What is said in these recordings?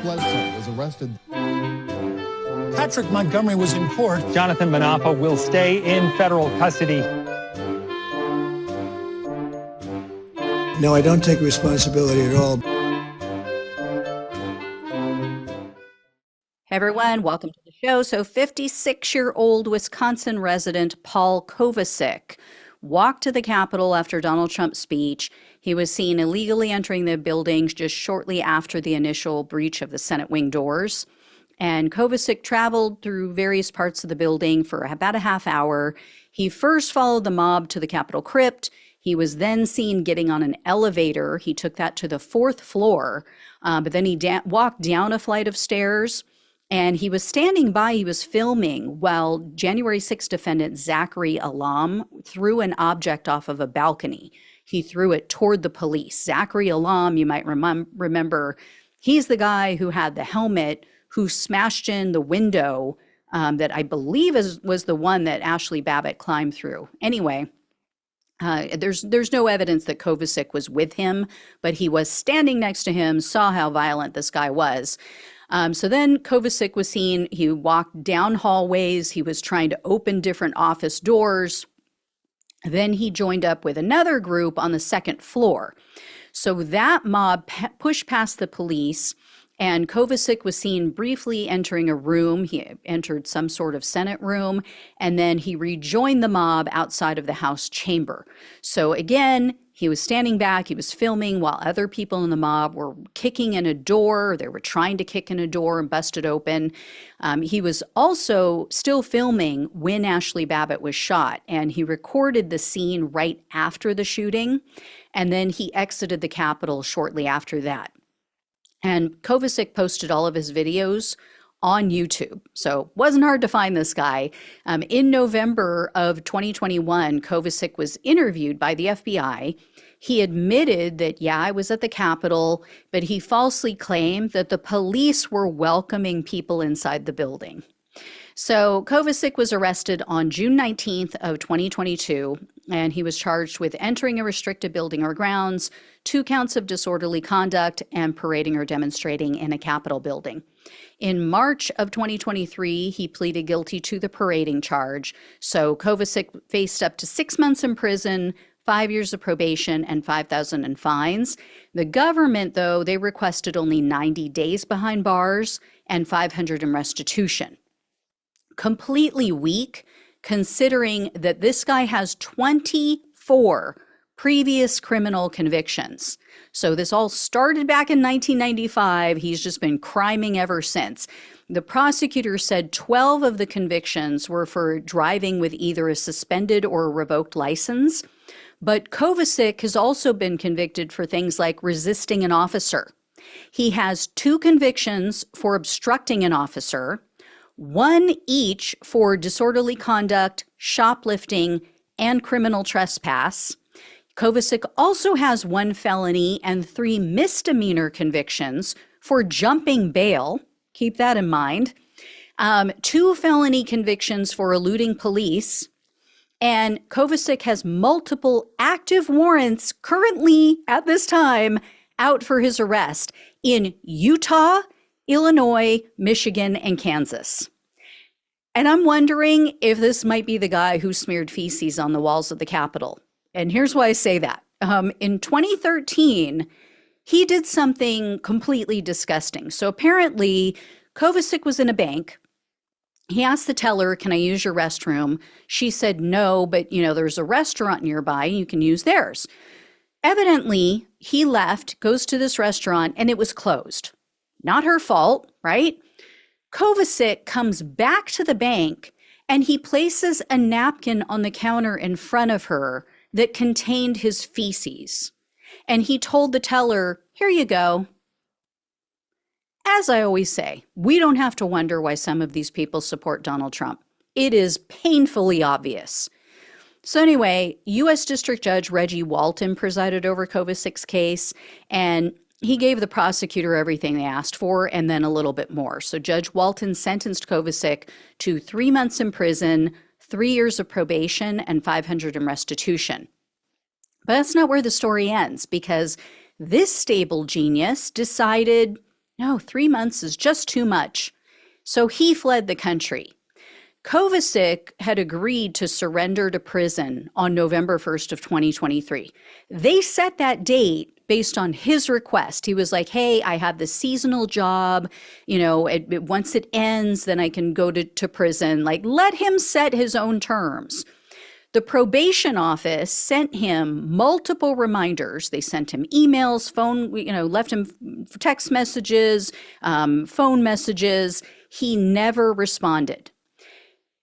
Bledsoe was arrested. Patrick Montgomery was in court. Jonathan Manapa will stay in federal custody. No, I don't take responsibility at all. Hey everyone, welcome to the show. So 56-year-old Wisconsin resident Paul Kovacik walked to the Capitol after Donald Trump's speech. He was seen illegally entering the building just shortly after the initial breach of the Senate wing doors. And Kovacik traveled through various parts of the building for about a half hour. He first followed the mob to the Capitol crypt. He was then seen getting on an elevator. He took that to the fourth floor, but then he walked down a flight of stairs. And he was standing by, he was filming while January 6th defendant Zachary Alam threw an object off of a balcony. He threw it toward the police. Zachary Alam, you might remember, he's the guy who had the helmet who smashed in the window that I believe was the one that Ashley Babbitt climbed through. Anyway, there's no evidence that Kovacik was with him, but he was standing next to him, saw how violent this guy was. So then Kovacik was seen, he walked down hallways, he was trying to open different office doors. Then he joined up with another group on the second floor. So that mob pushed past the police, and Kovacik was seen briefly entering a room. He entered some sort of Senate room, and then he rejoined the mob outside of the House chamber. So again, he was standing back, he was filming while other people in the mob were kicking in a door. They were trying to kick in a door and bust it open. He was also still filming when Ashley Babbitt was shot, and he recorded the scene right after the shooting, and then he exited the Capitol shortly after that. And Kovacik posted all of his videos on YouTube. So wasn't hard to find this guy. In November of 2021, Kovacik was interviewed by the FBI. He admitted that, yeah, I was at the Capitol, but he falsely claimed that the police were welcoming people inside the building. So Kovacik was arrested on June 19th of 2022, and he was charged with entering a restricted building or grounds, 2 counts of disorderly conduct, and parading or demonstrating in a Capitol building. In March of 2023, he pleaded guilty to the parading charge. So Kovacik faced up to 6 months in prison, 5 years of probation, and $5,000 in fines. The government, though, they requested only 90 days behind bars and $500 in restitution. Completely weak, considering that this guy has 24 previous criminal convictions. So this all started back in 1995. He's just been criming ever since. The prosecutor said 12 of the convictions were for driving with either a suspended or a revoked license. But Kovacik has also been convicted for things like resisting an officer. He has 2 convictions for obstructing an officer, 1 each for disorderly conduct, shoplifting, and criminal trespass. Kovacik also has 1 felony and 3 misdemeanor convictions for jumping bail. Keep that in mind. 2 felony convictions for eluding police. And Kovacik has multiple active warrants currently at this time out for his arrest in Utah, Illinois, Michigan, and Kansas. And I'm wondering if this might be the guy who smeared feces on the walls of the Capitol. And here's why I say that. In 2013, he did something completely disgusting. So apparently, Kovacik was in a bank. He asked the teller, "Can I use your restroom?" She said no, but there's a restaurant nearby, you can use theirs. Evidently, he left, goes to this restaurant, and it was closed. Not her fault, right? Kovacik comes back to the bank, and he places a napkin on the counter in front of her that contained his feces. And he told the teller, "Here you go." As I always say, we don't have to wonder why some of these people support Donald Trump. It is painfully obvious. So anyway, U.S. District Judge Reggie Walton presided over Kovacik's case, and he gave the prosecutor everything they asked for and then a little bit more. So Judge Walton sentenced Kovacik to 3 months in prison, 3 years of probation, and $500 in restitution. But that's not where the story ends, because this stable genius decided No, 3 months is just too much. So he fled the country. Kovacik had agreed to surrender to prison on November 1st of 2023. They set that date based on his request. He was like, hey, I have this seasonal job. Once it ends, then I can go to prison. Like, let him set his own terms. The probation office sent him multiple reminders. They sent him emails, left him text messages, phone messages. He never responded.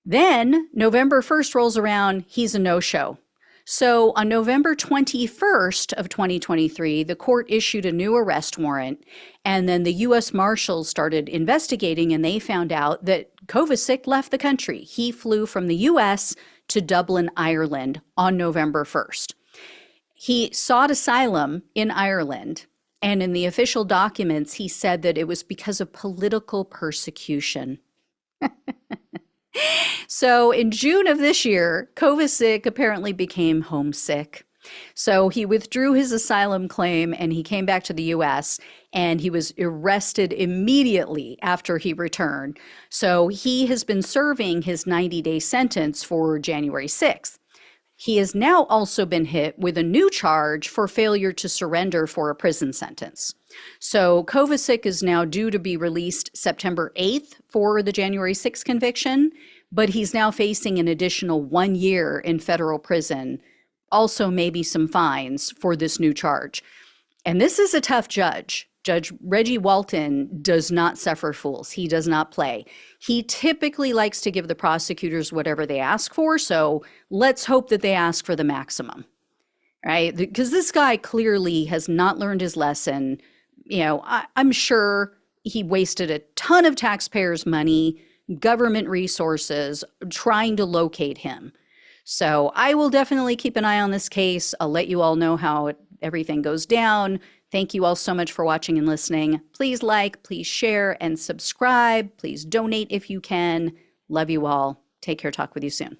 Then November 1st rolls around, he's a no-show. So on November 21st of 2023, the court issued a new arrest warrant, and then the U.S. Marshals started investigating, and they found out that Kovacik left the country. He flew from the U.S. to Dublin, Ireland on November 1st. He sought asylum in Ireland, and in the official documents, he said that it was because of political persecution. So in June of this year, Kovacik apparently became homesick. So he withdrew his asylum claim and he came back to the US, and he was arrested immediately after he returned. So he has been serving his 90-day sentence for January 6th. He has now also been hit with a new charge for failure to surrender for a prison sentence. So Kovacik is now due to be released September 8th for the January 6th conviction, but he's now facing an additional 1 year in federal prison, also maybe some fines for this new charge. And this is a tough judge. Judge Reggie Walton does not suffer fools. He does not play. He typically likes to give the prosecutors whatever they ask for, so let's hope that they ask for the maximum, right? Because this guy clearly has not learned his lesson. I'm sure he wasted a ton of taxpayers' money, government resources, trying to locate him. So I will definitely keep an eye on this case. I'll let you all know how everything goes down. Thank you all so much for watching and listening. Please like, please share, and subscribe. Please donate if you can. Love you all. Take care. Talk with you soon.